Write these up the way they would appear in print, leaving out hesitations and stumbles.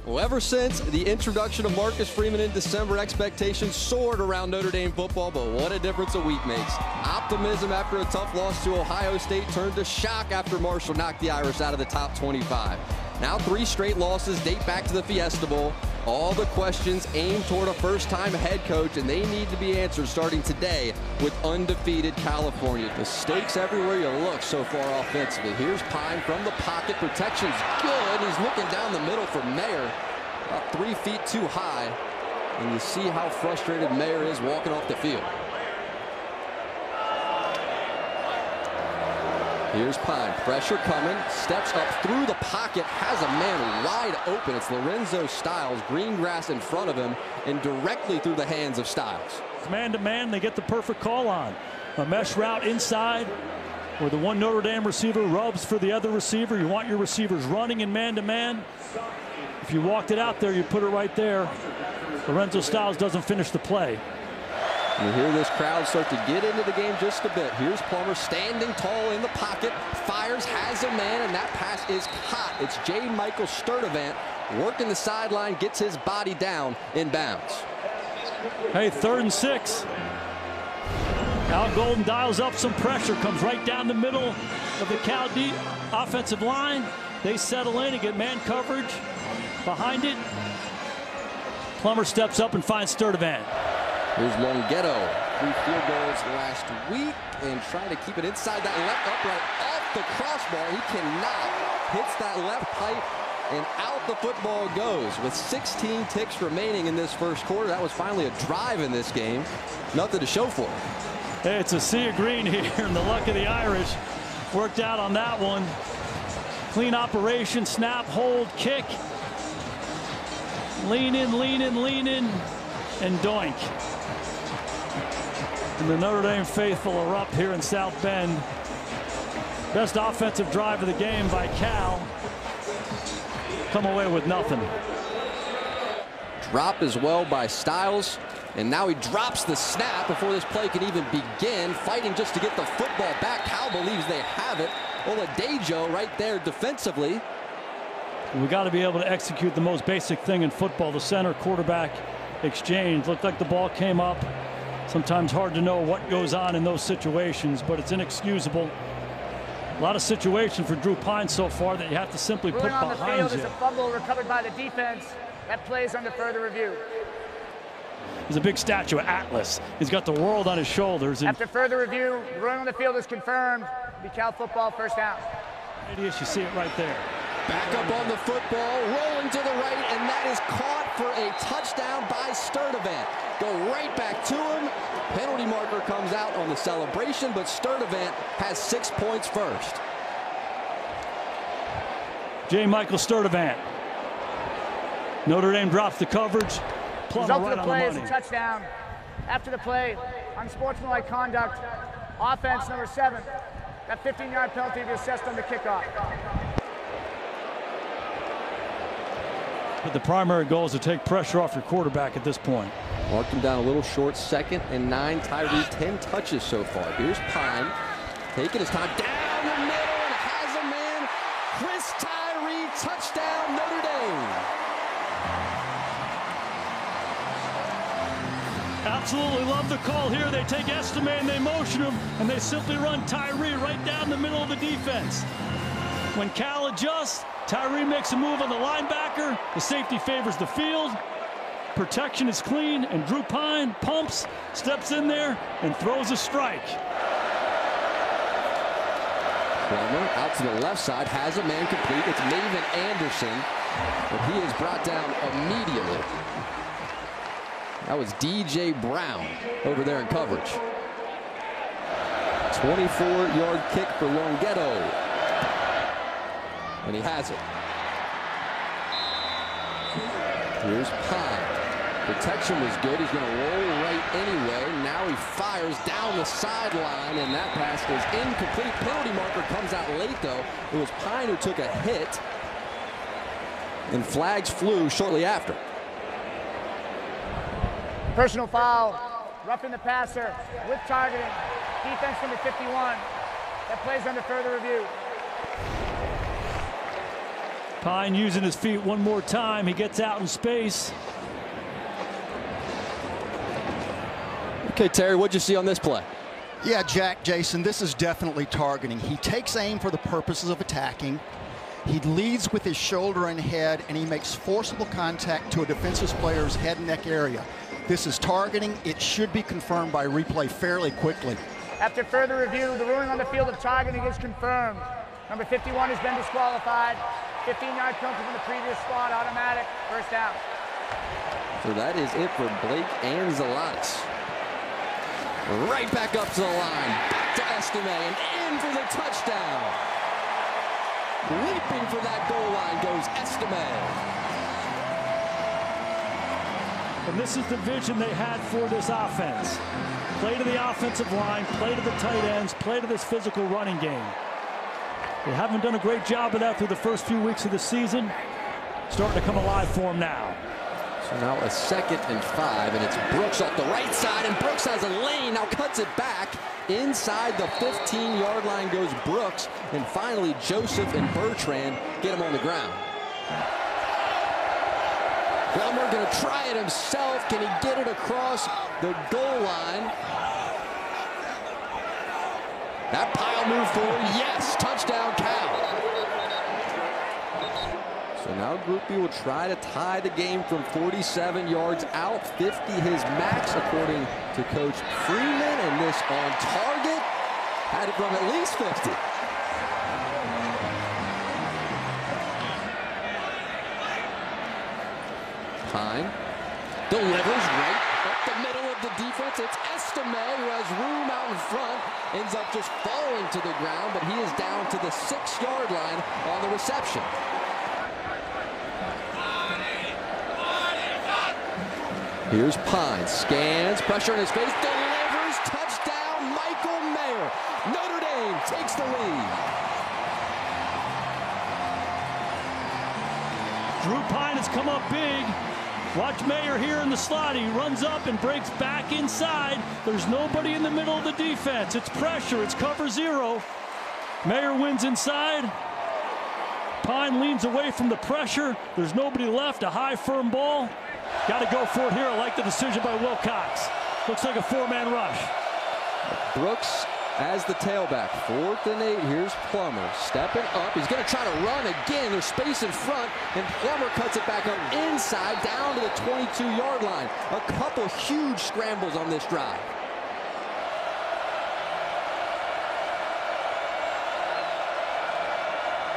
Well, ever since the introduction of Marcus Freeman in December, expectations soared around Notre Dame football, but what a difference a week makes. Optimism after a tough loss to Ohio State turned to shock after Marshall knocked the Irish out of the top 25. Now 3 straight losses date back to the Fiesta Bowl. All the questions aimed toward a first-time head coach, and they need to be answered starting today with undefeated California. The stakes everywhere you look so far offensively. Here's Pine from the pocket. Protection's good. He's looking down the middle for Mayer. About 3 feet too high. And you see how frustrated Mayer is walking off the field. Here's Pine, pressure coming, steps up through the pocket, has a man wide open. It's Lorenzo Styles, green grass in front of him, and directly through the hands of Styles. Man-to-man, they get the perfect call on. A mesh route inside, where the one Notre Dame receiver rubs for the other receiver. You want your receivers running in man-to-man. If you walked it out there, you put it right there. Lorenzo Styles doesn't finish the play. You hear this crowd start to get into the game just a bit. Here's Plummer standing tall in the pocket, fires, has a man, and that pass is caught. It's J. Michael Sturdivant working the sideline, gets his body down in bounds. Hey, 3rd and 6. Al Golden dials up some pressure, comes right down the middle of the Cal D offensive line. They settle in and get man coverage behind it. Plummer steps up and finds Sturdivant. Here's Longhetto, 3 field goals last week, and trying to keep it inside that left upright off the crossbar. He cannot. Hits that left pipe, and out the football goes. With 16 ticks remaining in this first quarter, that was finally a drive in this game. Nothing to show for it. Hey, it's a sea of green here, and the luck of the Irish worked out on that one. Clean operation, snap, hold, kick. Lean in, lean in, lean in, and doink. And the Notre Dame faithful erupt here in South Bend. Best offensive drive of the game by Cal. Come away with nothing. Drop as well by Styles. And now he drops the snap before this play can even begin. Fighting just to get the football back. Cal believes they have it. Oladejo right there defensively. We got to be able to execute the most basic thing in football, the center quarterback exchange. Looked like the ball came up. Sometimes hard to know what goes on in those situations, but it's inexcusable. A lot of situations for Drew Pine so far that you have to simply put behind you. On the field is a fumble recovered by the defense. That plays under further review. There's a big statue of Atlas. He's got the world on his shoulders. After further review, the ruling on the field is confirmed. Be Cal football, first down. You see it right there. Back up on the football, rolling to the right, and that is caught for a touchdown by Sturdivant. Go right back to him. Penalty marker comes out on the celebration, but Sturdivant has 6 points first. J. Michael Sturdivant. Notre Dame drops the coverage. Result of the play is a touchdown. After the play, unsportsmanlike conduct, offense number 7. That 15-yard penalty to be assessed on the kickoff. But the primary goal is to take pressure off your quarterback at this point. Marked him down a little short, 2nd and 9. Tyree 10 touches so far. Here's Pine taking his time down the middle and has a man. Chris Tyree, touchdown Notre Dame. Absolutely love the call here. They take Estime and they motion him, and they simply run Tyree right down the middle of the defense. When Cal adjusts, Tyree makes a move on the linebacker. The safety favors the field. Protection is clean, and Drew Pine pumps, steps in there, and throws a strike. Plummer out to the left side, has a man complete. It's Maven Anderson, but he is brought down immediately. That was DJ Brown over there in coverage. 24-yard kick for Longhetto. And he has it. Here's Pine. Protection was good. He's going to roll right anyway. Now he fires down the sideline, and that pass is incomplete. Penalty marker comes out late, though. It was Pine who took a hit, and flags flew shortly after. Personal foul, roughing the passer with targeting. Defense number 51. That plays under further review. Pine using his feet one more time. He gets out in space. Okay, Terry, what'd you see on this play? Yeah, Jason, this is definitely targeting. He takes aim for the purposes of attacking. He leads with his shoulder and head, and he makes forcible contact to a defensive player's head and neck area. This is targeting. It should be confirmed by replay fairly quickly. After further review, the ruling on the field of targeting is confirmed. Number 51 has been disqualified. 15-yard penalty from the previous squad, automatic, first down. So that is it for Blake and Zalatis. Right back up to the line, back to Estime, and in for the touchdown. Leaping for that goal line goes Estime. And this is the vision they had for this offense. Play to the offensive line, play to the tight ends, play to this physical running game. They haven't done a great job of that through the first few weeks of the season. Starting to come alive for them now. So now a 2nd and 5, and it's Brooks off the right side, and Brooks has a lane, now cuts it back. Inside the 15-yard line goes Brooks, and finally Joseph and Bertrand get him on the ground. Plummer gonna try it himself. Can he get it across the goal line? That pile moved forward, yes, touchdown Cal. So now Groupie will try to tie the game from 47 yards out, 50 his max according to Coach Freeman, and this on target had it from at least 50. Pine delivers right up the middle of the defense. It's Estime who has room out in front, ends up just falling to the ground, but he is down to the 6-yard line on the reception. Here's Pine, scans, pressure in his face, delivers, touchdown, Michael Mayer. Notre Dame takes the lead. Drew Pine has come up big. Watch Mayer here in the slot. He runs up and breaks back inside. There's nobody in the middle of the defense. It's pressure. It's cover 0. Mayer wins inside. Pine leans away from the pressure. There's nobody left. A high, firm ball. Got to go for it here. I like the decision by Wilcox. Looks like a 4-man rush. Brooks as the tailback. 4th and 8. Here's Plummer stepping up. He's going to try to run again. There's space in front, and Plummer cuts it back up inside down to the 22-yard line. A couple huge scrambles on this drive.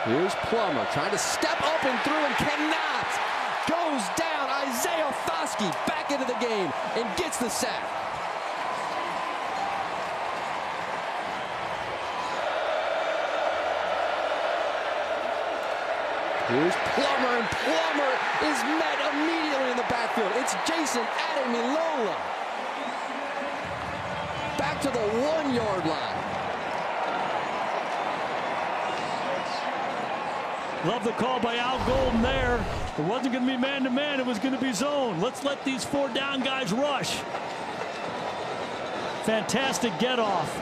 Here's Plummer trying to step up and through and cannot. Goes down. Isaiah Foskey back into the game and gets the sack. Here's Plummer, and Plummer is met immediately in the backfield. It's Jason Ademilola. Back to the 1-yard line. Love the call by Al Golden there. It wasn't going to be man-to-man. It was going to be zone. Let's let these 4 down guys rush. Fantastic get-off.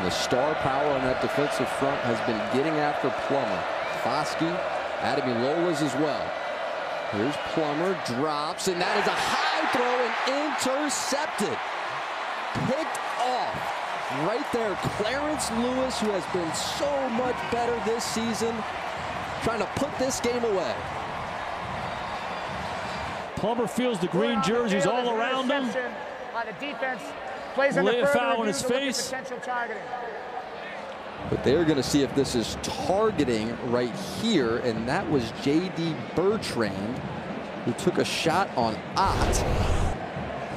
The star power on that defensive front has been getting after Plummer. Foskey, Ademilola's as well. Here's Plummer, drops, and that is a high throw and intercepted. Picked off. Right there, Clarence Lewis, who has been so much better this season, trying to put this game away. Plummer feels the green jerseys all around him. The defense plays lay a foul in his face. Potential targeting. But they're going to see if this is targeting right here, and that was J.D. Bertrand, who took a shot on Ott.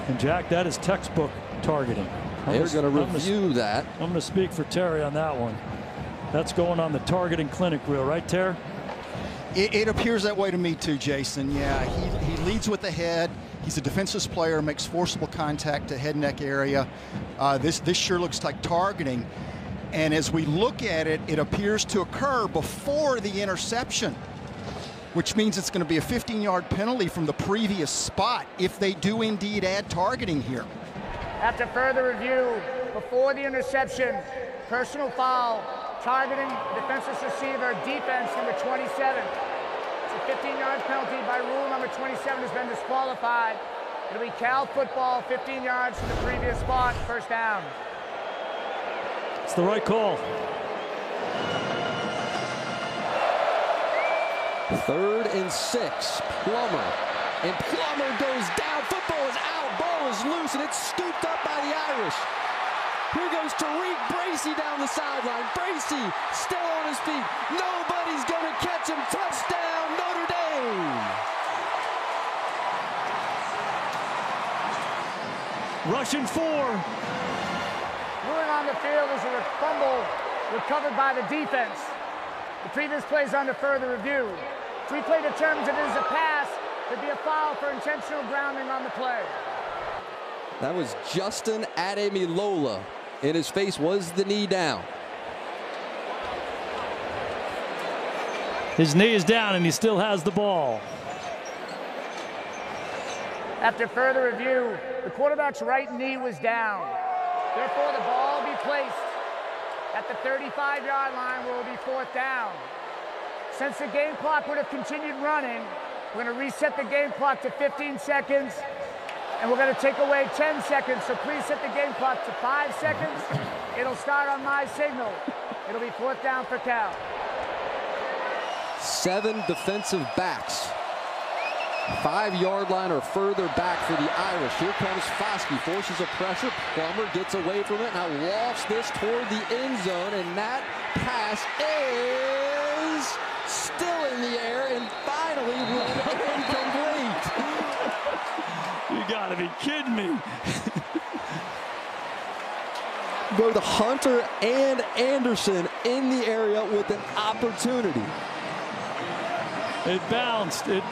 And Jack, that is textbook targeting. They're going to review that. I'm going to speak for Terry on that one. That's going on the targeting clinic wheel, right, Terry? It appears that way to me too, Jason. Yeah, he leads with the head. He's a defensive player, makes forcible contact to head neck area. This sure looks like targeting. And as we look at it, it appears to occur before the interception, which means it's going to be a 15-yard penalty from the previous spot if they do indeed add targeting here. After further review, before the interception, personal foul, targeting the defenseless receiver, defense number 27. It's a 15-yard penalty by rule. Number 27 has been disqualified. It'll be Cal football, 15 yards from the previous spot, first down. It's the right call. 3rd and 6. Plummer. And Plummer goes down. Football is out. Ball is loose, and it's scooped up by the Irish. Here goes Tariq Bracy down the sideline. Bracy still on his feet. Nobody's going to catch him. Touchdown, Notre Dame. Rushing 4. Ruling on the field is a fumble recovered by the defense. The previous play is under further review. If replay determines it is a pass, there'd be a foul for intentional grounding on the play. That was Justin Ademilola. In his face was the knee down. His knee is down, and he still has the ball. After further review, the quarterback's right knee was down. Therefore, the ball will be placed at the 35-yard line where it will be 4th down. Since the game clock would have continued running, we're going to reset the game clock to 15 seconds, and we're going to take away 10 seconds. So please set the game clock to 5 seconds. It'll start on my signal. It'll be 4th down for Cal. 7 defensive backs. 5-yard line or further back for the Irish. Here comes Foskey, forces a pressure. Plummer gets away from it, now lofts this toward the end zone, and that pass is still in the air and finally incomplete. You gotta be kidding me. Both Hunter and Anderson in the area with an opportunity. It bounced again.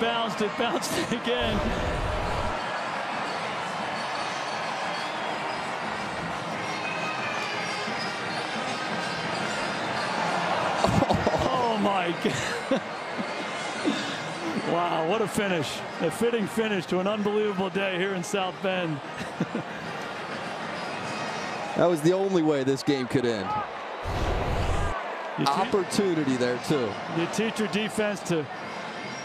Oh my God. Wow, what a finish. A fitting finish to an unbelievable day here in South Bend. That was the only way this game could end. Opportunity there too. You teach your defense to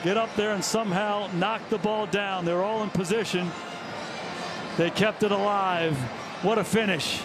get up there and somehow knock the ball down. They're all in position. They kept it alive. What a finish.